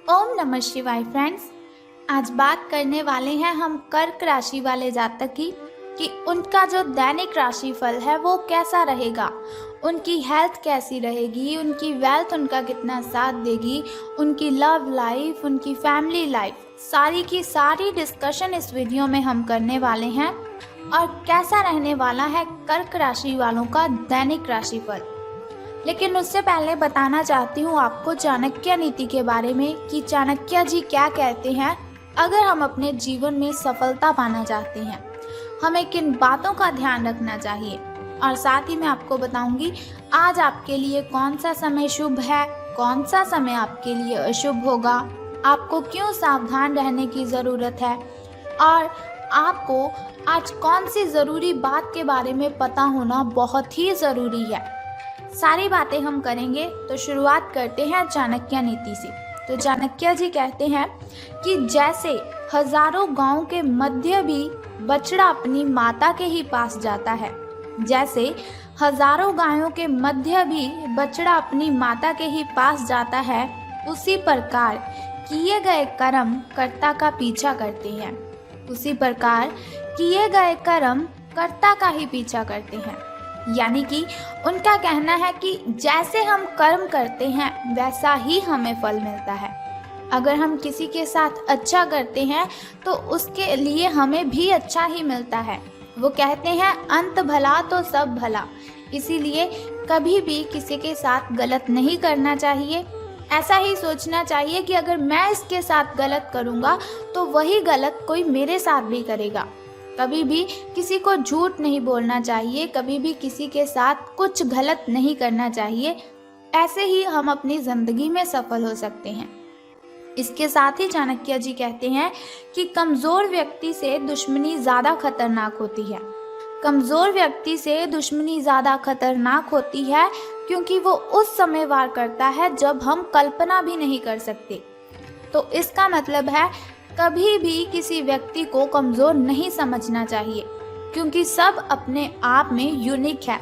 ओम नमः शिवाय फ्रेंड्स। आज बात करने वाले हैं हम कर्क राशि वाले जातक की कि उनका जो दैनिक राशिफल है वो कैसा रहेगा, उनकी हेल्थ कैसी रहेगी, उनकी वेल्थ उनका कितना साथ देगी, उनकी लव लाइफ, उनकी फैमिली लाइफ, सारी की सारी डिस्कशन इस वीडियो में हम करने वाले हैं। और कैसा रहने वाला है कर्क राशि वालों का दैनिक राशिफल। लेकिन उससे पहले बताना चाहती हूँ आपको चाणक्य नीति के बारे में कि चाणक्य जी क्या कहते हैं। अगर हम अपने जीवन में सफलता पाना चाहते हैं, हमें किन बातों का ध्यान रखना चाहिए, और साथ ही मैं आपको बताऊंगी आज आपके लिए कौन सा समय शुभ है, कौन सा समय आपके लिए अशुभ होगा, आपको क्यों सावधान रहने की ज़रूरत है, और आपको आज कौन सी ज़रूरी बात के बारे में पता होना बहुत ही ज़रूरी है। सारी बातें हम करेंगे। तो शुरुआत करते हैं चाणक्य नीति से। तो चाणक्य जी कहते हैं कि जैसे हजारों गांव के मध्य भी बछड़ा अपनी माता के ही पास जाता है, जैसे हजारों गायों के मध्य भी बछड़ा अपनी माता के ही पास जाता है, उसी प्रकार किए गए कर्म कर्ता का पीछा करते हैं। उसी प्रकार किए गए कर्म कर्ता का ही पीछा करते हैं। यानी कि उनका कहना है कि जैसे हम कर्म करते हैं वैसा ही हमें फल मिलता है। अगर हम किसी के साथ अच्छा करते हैं तो उसके लिए हमें भी अच्छा ही मिलता है। वो कहते हैं अंत भला तो सब भला। इसीलिए कभी भी किसी के साथ गलत नहीं करना चाहिए। ऐसा ही सोचना चाहिए कि अगर मैं इसके साथ गलत करूँगा तो वही गलत कोई मेरे साथ भी करेगा। कभी भी किसी को झूठ नहीं बोलना चाहिए, कभी भी किसी के साथ कुछ गलत नहीं करना चाहिए। ऐसे ही हम अपनी ज़िंदगी में सफल हो सकते हैं। इसके साथ ही चाणक्य जी कहते हैं कि कमज़ोर व्यक्ति से दुश्मनी ज़्यादा खतरनाक होती है। कमज़ोर व्यक्ति से दुश्मनी ज़्यादा खतरनाक होती है क्योंकि वो उस समय वार करता है जब हम कल्पना भी नहीं कर सकते। तो इसका मतलब है कभी भी किसी व्यक्ति को कमज़ोर नहीं समझना चाहिए, क्योंकि सब अपने आप में यूनिक है।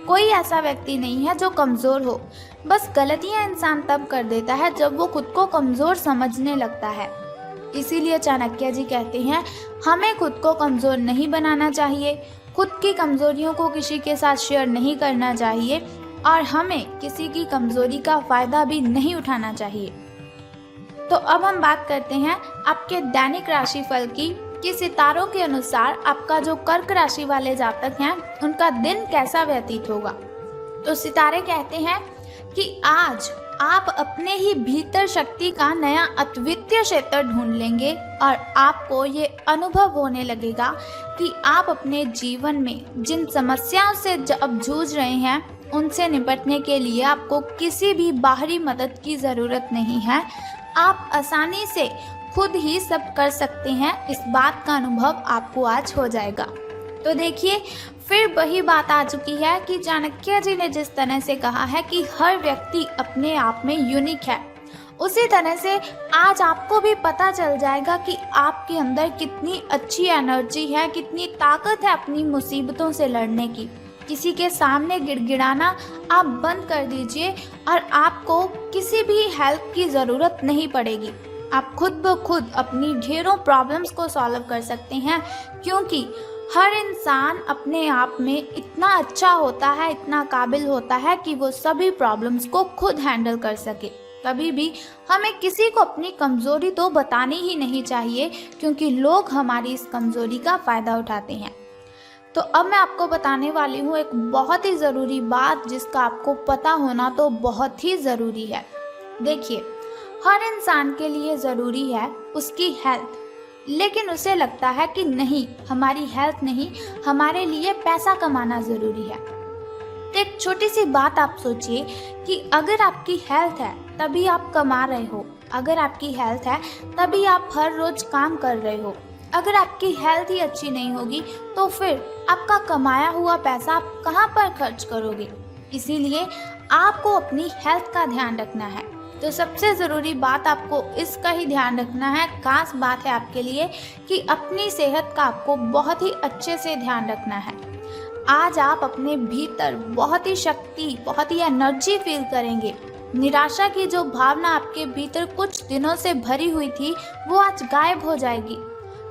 कोई ऐसा व्यक्ति नहीं है जो कमज़ोर हो। बस गलतियां इंसान तब कर देता है जब वो खुद को कमज़ोर समझने लगता है। इसीलिए चाणक्य जी कहते हैं हमें खुद को कमज़ोर नहीं बनाना चाहिए, खुद की कमज़ोरियों को किसी के साथ शेयर नहीं करना चाहिए, और हमें किसी की कमज़ोरी का फ़ायदा भी नहीं उठाना चाहिए। तो अब हम बात करते हैं आपके दैनिक राशिफल की कि सितारों के अनुसार आपका जो कर्क राशि वाले जातक हैं उनका दिन कैसा व्यतीत होगा। तो सितारे कहते हैं कि आज आप अपने ही भीतर शक्ति का नया अद्वितीय क्षेत्र ढूंढ लेंगे और आपको ये अनुभव होने लगेगा कि आप अपने जीवन में जिन समस्याओं से अब जूझ रहे हैं उनसे निपटने के लिए आपको किसी भी बाहरी मदद की ज़रूरत नहीं है। आप आसानी से खुद ही सब कर सकते हैं। इस बात का अनुभव आपको आज हो जाएगा। तो देखिए फिर वही बात आ चुकी है कि चाणक्य जी ने जिस तरह से कहा है कि हर व्यक्ति अपने आप में यूनिक है, उसी तरह से आज आपको भी पता चल जाएगा कि आपके अंदर कितनी अच्छी एनर्जी है, कितनी ताकत है अपनी मुसीबतों से लड़ने की। किसी के सामने गिड़गिड़ाना आप बंद कर दीजिए और आपको किसी भी हेल्प की ज़रूरत नहीं पड़ेगी। आप खुद ब खुद अपनी ढेरों प्रॉब्लम्स को सॉल्व कर सकते हैं, क्योंकि हर इंसान अपने आप में इतना अच्छा होता है, इतना काबिल होता है कि वो सभी प्रॉब्लम्स को खुद हैंडल कर सके। कभी भी हमें किसी को अपनी कमज़ोरी तो बतानी ही नहीं चाहिए, क्योंकि लोग हमारी इस कमज़ोरी का फ़ायदा उठाते हैं। तो अब मैं आपको बताने वाली हूँ एक बहुत ही ज़रूरी बात जिसका आपको पता होना तो बहुत ही ज़रूरी है। देखिए हर इंसान के लिए ज़रूरी है उसकी हेल्थ, लेकिन उसे लगता है कि नहीं, हमारी हेल्थ नहीं, हमारे लिए पैसा कमाना ज़रूरी है। तो एक छोटी सी बात आप सोचिए कि अगर आपकी हेल्थ है तभी आप कमा रहे हो, अगर आपकी हेल्थ है तभी आप हर रोज़ काम कर रहे हो। अगर आपकी हेल्थ ही अच्छी नहीं होगी तो फिर आपका कमाया हुआ पैसा आप कहाँ पर खर्च करोगे। इसीलिए आपको अपनी हेल्थ का ध्यान रखना है। तो सबसे ज़रूरी बात आपको इसका ही ध्यान रखना है, खास बात है आपके लिए कि अपनी सेहत का आपको बहुत ही अच्छे से ध्यान रखना है। आज आप अपने भीतर बहुत ही शक्ति, बहुत ही एनर्जी फील करेंगे। निराशा की जो भावना आपके भीतर कुछ दिनों से भरी हुई थी वो आज गायब हो जाएगी,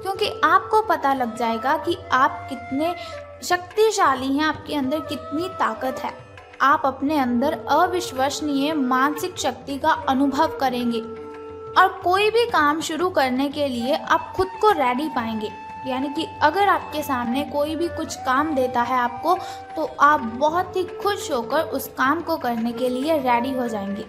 क्योंकि आपको पता लग जाएगा कि आप कितने शक्तिशाली हैं, आपके अंदर कितनी ताकत है। आप अपने अंदर अविश्वसनीय मानसिक शक्ति का अनुभव करेंगे और कोई भी काम शुरू करने के लिए आप खुद को रेडी पाएंगे। यानी कि अगर आपके सामने कोई भी कुछ काम देता है आपको, तो आप बहुत ही खुश होकर उस काम को करने के लिए रेडी हो जाएंगे।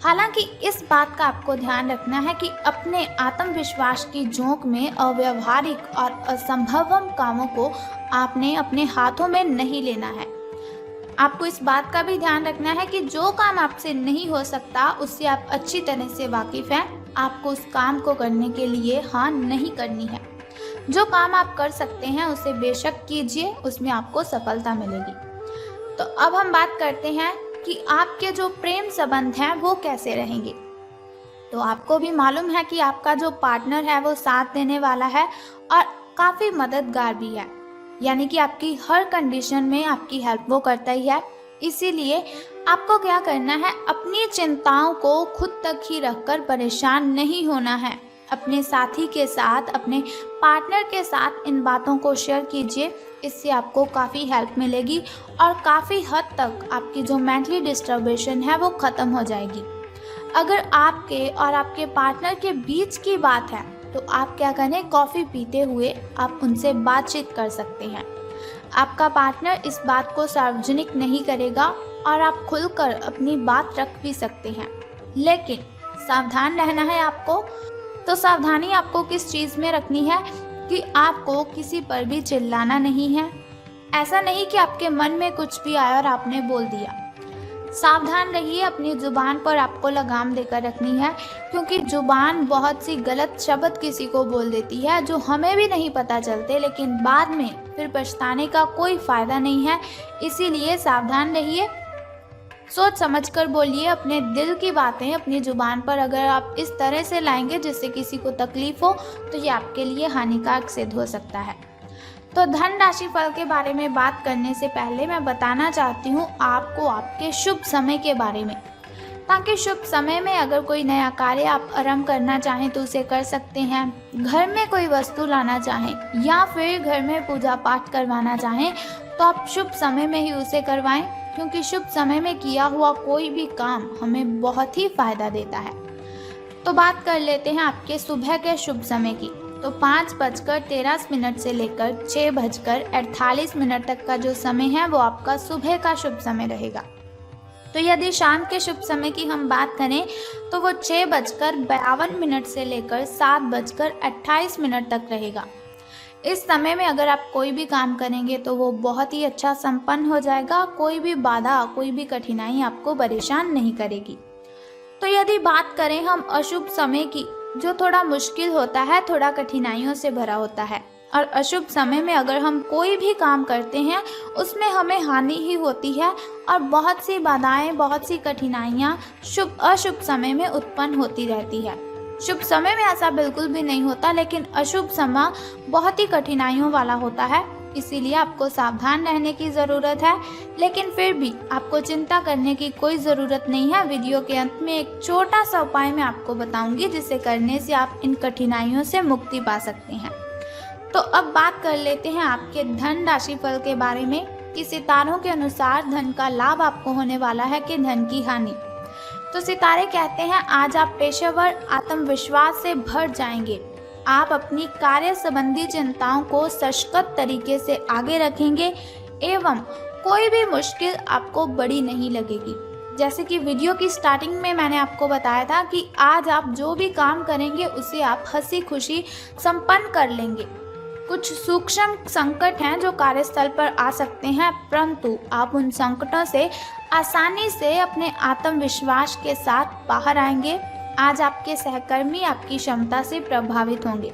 हालांकि इस बात का आपको ध्यान रखना है कि अपने आत्मविश्वास की झोंक में अव्यावहारिक और असंभव कामों को आपने अपने हाथों में नहीं लेना है। आपको इस बात का भी ध्यान रखना है कि जो काम आपसे नहीं हो सकता उससे आप अच्छी तरह से वाकिफ हैं। आपको उस काम को करने के लिए हाँ नहीं करनी है। जो काम आप कर सकते हैं उसे बेशक कीजिए, उसमें आपको सफलता मिलेगी। तो अब हम बात करते हैं कि आपके जो प्रेम संबंध हैं वो कैसे रहेंगे। तो आपको भी मालूम है कि आपका जो पार्टनर है वो साथ देने वाला है और काफ़ी मददगार भी है। यानी कि आपकी हर कंडीशन में आपकी हेल्प वो करता ही है। इसीलिए आपको क्या करना है, अपनी चिंताओं को खुद तक ही रखकर परेशान नहीं होना है। अपने साथी के साथ, अपने पार्टनर के साथ इन बातों को शेयर कीजिए। इससे आपको काफ़ी हेल्प मिलेगी और काफ़ी हद तक आपकी जो मेंटली डिस्टर्बेशन है वो ख़त्म हो जाएगी। अगर आपके और आपके पार्टनर के बीच की बात है तो आप क्या करें, कॉफ़ी पीते हुए आप उनसे बातचीत कर सकते हैं। आपका पार्टनर इस बात को सार्वजनिक नहीं करेगा और आप खुलकर अपनी बात रख भी सकते हैं, लेकिन सावधान रहना है आपको। तो सावधानी आपको किस चीज़ में रखनी है कि आपको किसी पर भी चिल्लाना नहीं है। ऐसा नहीं कि आपके मन में कुछ भी आया और आपने बोल दिया। सावधान रहिए, अपनी ज़ुबान पर आपको लगाम देकर रखनी है, क्योंकि ज़ुबान बहुत सी गलत शब्द किसी को बोल देती है जो हमें भी नहीं पता चलते, लेकिन बाद में फिर पछताने का कोई फ़ायदा नहीं है। इसीलिए सावधान रहिए, सोच समझकर बोलिए अपने दिल की बातें अपनी ज़ुबान पर। अगर आप इस तरह से लाएंगे जिससे किसी को तकलीफ़ हो तो ये आपके लिए हानिकारक सिद्ध हो सकता है। तो धन राशि फल के बारे में बात करने से पहले मैं बताना चाहती हूँ आपको आपके शुभ समय के बारे में, ताकि शुभ समय में अगर कोई नया कार्य आप आरंभ करना चाहें तो उसे कर सकते हैं। घर में कोई वस्तु लाना चाहें या फिर घर में पूजा पाठ करवाना चाहें तो आप शुभ समय में ही उसे करवाएं, क्योंकि शुभ समय में किया हुआ कोई भी काम हमें बहुत ही फायदा देता है। तो बात कर लेते हैं आपके सुबह के शुभ समय की। तो 5:13 से लेकर 6:48 तक का जो समय है वो आपका सुबह का शुभ समय रहेगा। तो यदि शाम के शुभ समय की हम बात करें तो वो 6:52 से लेकर 7:28 तक रहेगा। इस समय में अगर आप कोई भी काम करेंगे तो वो बहुत ही अच्छा संपन्न हो जाएगा। कोई भी बाधा, कोई भी कठिनाई आपको परेशान नहीं करेगी। तो यदि बात करें हम अशुभ समय की, जो थोड़ा मुश्किल होता है, थोड़ा कठिनाइयों से भरा होता है, और अशुभ समय में अगर हम कोई भी काम करते हैं उसमें हमें हानि ही होती है और बहुत सी बाधाएं, बहुत सी कठिनाइयाँ अशुभ समय में उत्पन्न होती रहती है। शुभ समय में ऐसा बिल्कुल भी नहीं होता, लेकिन अशुभ समय बहुत ही कठिनाइयों वाला होता है। इसीलिए आपको सावधान रहने की ज़रूरत है, लेकिन फिर भी आपको चिंता करने की कोई ज़रूरत नहीं है। वीडियो के अंत में एक छोटा सा उपाय मैं आपको बताऊंगी, जिसे करने से आप इन कठिनाइयों से मुक्ति पा सकते हैं। तो अब बात कर लेते हैं आपके धन राशि फल के बारे में कि सितारों के अनुसार धन का लाभ आपको होने वाला है कि धन की हानि। तो सितारे कहते हैं आज आप पेशेवर आत्मविश्वास से भर जाएंगे। आप अपनी कार्य संबंधी चिंताओं को सशक्त तरीके से आगे रखेंगे एवं कोई भी मुश्किल आपको बड़ी नहीं लगेगी। जैसे कि वीडियो की स्टार्टिंग में मैंने आपको बताया था कि आज आप जो भी काम करेंगे उसे आप हंसी खुशी संपन्न कर लेंगे। कुछ सूक्ष्म संकट हैं जो कार्यस्थल पर आ सकते हैं, परंतु आप उन संकटों से आसानी से अपने आत्मविश्वास के साथ बाहर आएंगे। आज आपके सहकर्मी आपकी क्षमता से प्रभावित होंगे,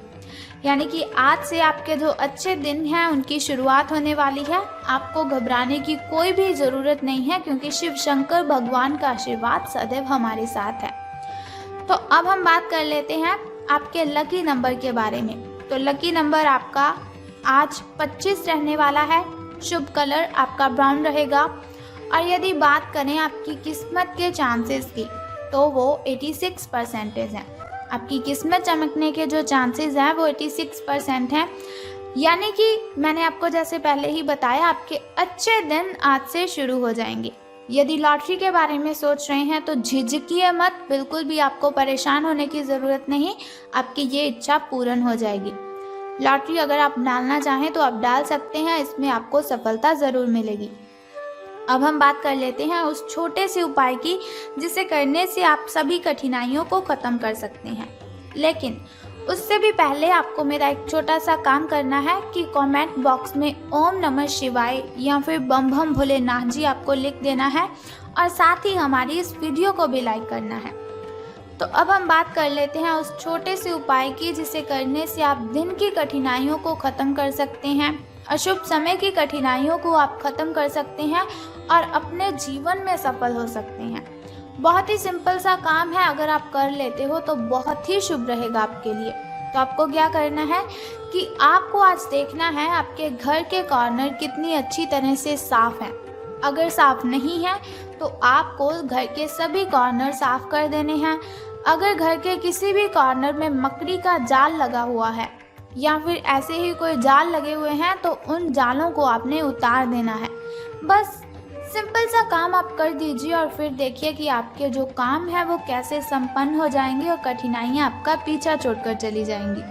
यानी कि आज से आपके जो अच्छे दिन हैं उनकी शुरुआत होने वाली है। आपको घबराने की कोई भी ज़रूरत नहीं है, क्योंकि शिव शंकर भगवान का आशीर्वाद सदैव हमारे साथ है। तो अब हम बात कर लेते हैं आपके लकी नंबर के बारे में। तो लकी नंबर आपका आज 25 रहने वाला है। शुभ कलर आपका ब्राउन रहेगा और यदि बात करें आपकी किस्मत के चांसेस की, तो वो 86% हैं। आपकी किस्मत चमकने के जो चांसेस हैं वो 86% हैं। यानी कि मैंने आपको जैसे पहले ही बताया, आपके अच्छे दिन आज से शुरू हो जाएंगे। यदि लॉटरी के बारे में सोच रहे हैं तो झिझकिए मत, बिल्कुल भी आपको परेशान होने की ज़रूरत नहीं, आपकी ये इच्छा पूर्ण हो जाएगी। लॉटरी अगर आप डालना चाहें तो आप डाल सकते हैं, इसमें आपको सफलता ज़रूर मिलेगी। अब हम बात कर लेते हैं उस छोटे से उपाय की जिसे करने से आप सभी कठिनाइयों को ख़त्म कर सकते हैं। लेकिन उससे भी पहले आपको मेरा एक छोटा सा काम करना है कि कमेंट बॉक्स में ओम नमः शिवाय या फिर बम बम भोलेनाथ जी आपको लिख देना है और साथ ही हमारी इस वीडियो को भी लाइक करना है। तो अब हम बात कर लेते हैं उस छोटे से उपाय की जिसे करने से आप दिन की कठिनाइयों को ख़त्म कर सकते हैं, अशुभ समय की कठिनाइयों को आप ख़त्म कर सकते हैं और अपने जीवन में सफल हो सकते हैं। बहुत ही सिंपल सा काम है, अगर आप कर लेते हो तो बहुत ही शुभ रहेगा आपके लिए। तो आपको क्या करना है कि आपको आज देखना है आपके घर के कॉर्नर कितनी अच्छी तरह से साफ़ हैं। अगर साफ़ नहीं है तो आपको घर के सभी कॉर्नर साफ़ कर देने हैं। अगर घर के किसी भी कॉर्नर में मकड़ी का जाल लगा हुआ है या फिर ऐसे ही कोई जाल लगे हुए हैं तो उन जालों को आपने उतार देना है। बस सिंपल सा काम आप कर दीजिए और फिर देखिए कि आपके जो काम है वो कैसे संपन्न हो जाएंगे और कठिनाइयाँ आपका पीछा छोड़कर चली जाएंगी।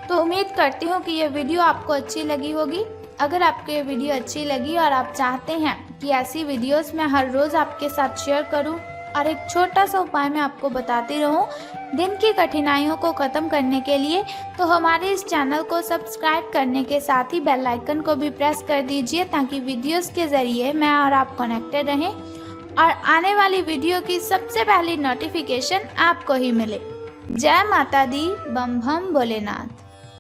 तो उम्मीद करती हूँ कि ये वीडियो आपको अच्छी लगी होगी। अगर आपको ये वीडियो अच्छी लगी और आप चाहते हैं कि ऐसी वीडियोस मैं हर रोज़ आपके साथ शेयर करूं और एक छोटा सा उपाय मैं आपको बताती रहूं दिन की कठिनाइयों को ख़त्म करने के लिए, तो हमारे इस चैनल को सब्सक्राइब करने के साथ ही बेल आइकन को भी प्रेस कर दीजिए ताकि वीडियोस के ज़रिए मैं और आप कनेक्टेड रहें और आने वाली वीडियो की सबसे पहली नोटिफिकेशन आपको ही मिले। जय माता दी, बम बम भोलेनाथ।